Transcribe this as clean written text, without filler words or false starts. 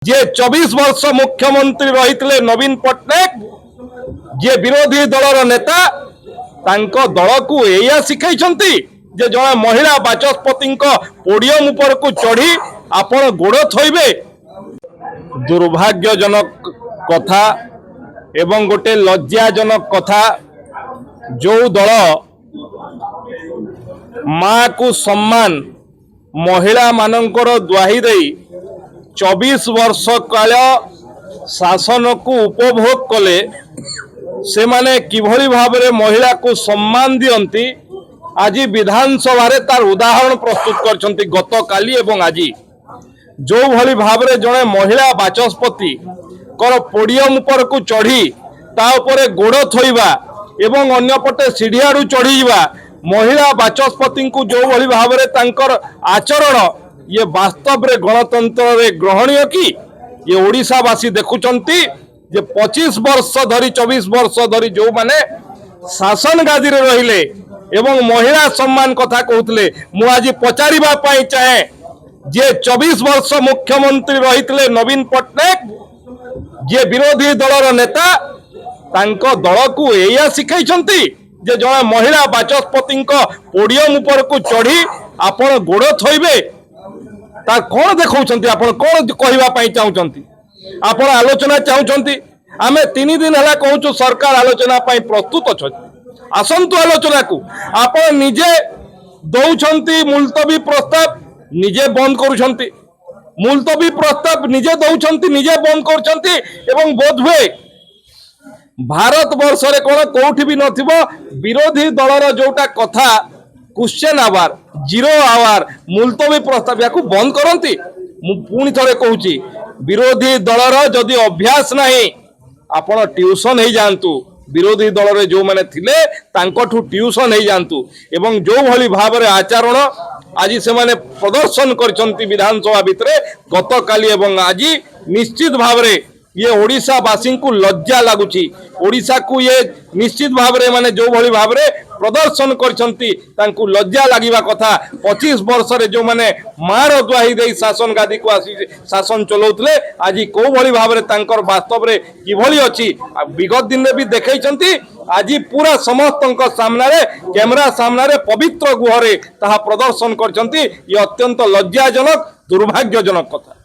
जे 24 वर्ष मुख्यमंत्री रही नवीन पट्टनायक जे विरोधी दलर नेता दल को या शिखाई जे जड़े महिला बाचस्पति पोडियम उपर को चढ़ी आपण गोड़ थोइबे। दुर्भाग्यजनक कथा एवं गोटे लज्जाजनक कथा जो दल माँ को सम्मान महिला मानकर दुआही दे 24 वर्ष काल शासन को उपभोग कले से माने किभली भाबरे महिला को सम्मान दियंती आज विधानसभा रे तार उदाहरण प्रस्तुत करछंती। गत काली एवं आज जो भली भाबरे जड़े महिला बाचस्पति कर पोडियम उपर को चढ़ी ता उपरे गोड़ थोइबा एवं अन्य पटे सीढ़ियारू चढ़ीवा महिला बाचस्पति को जो भली भाबरे तांकर आचरण ये वास्तव रे गणतंत्र रे ग्रहणीय कि ये ओडिशावासी देखुचंती जे 25 वर्ष धरी 24 वर्ष धरी जो माने शासन गादी रे रहिले एवं महिला सम्मान कथा कहउतले मु आज पचारिबा पई चाहे जे 24 वर्ष मुख्यमंत्री रही नवीन पट्टनायक जे विरोधी दलर नेता दल को या शिखाई जे जड़े महिला बाचस्पति पोडियम उपर को चढ़ी आपण गोड़ थोइबे तार कौन देखौछंती आपण कौन कहवा पई चाहउछंती आपण आलोचना चाहउछंती। आमे 3 दिन हला कहउछु सरकार आलोचना पई प्रस्तुत अछंती आसंतु आलोचना को आपण निजे दउछंती मुलतवी प्रस्ताव निजे बंद करूछंती मुलतवी प्रस्ताव निजे दउछंती निजे बंद करूछंती एवं बोधवे भारत वर्ष रे कोन कोठी भी नथिबो विरोधी दलर जोटा कथा क्वेश्चन आवर जीरो आवर मुलतवी प्रस्ताव या बंद करती। पुणी थे कहूँ विरोधी दलर जदि अभ्यास नहीं आपण ट्यूशन हो जातु विरोधी दल रे जो माने थिले तांकठु ट्यूशन हो जातु एवं जो भली भाव रे आचरण आज से माने प्रदर्शन करछंती विधानसभा भितरे गत काली एवं आज निश्चित भाव रे ये ओडिशा वासी को लज्जा लगुची ओडिशा को ये निश्चित भाव रे माने जो भली भाव रे प्रदर्शन करछंती तांकु लज्जा लागिबा कथा। 25 वर्ष रे जो माने मार दुआही दे शासन गादी को आसी शासन चलौतले आज को भली भाव रे तांकर वास्तव रे किभली अछि विगत दिन में भी देखैछंती आज पूरा समस्तक सामना रे कैमरा सामना रे पवित्र गुहरे ताहा प्रदर्शन करछंती। ये अत्यंत लज्जाजनक दुर्भाग्यजनक कथा।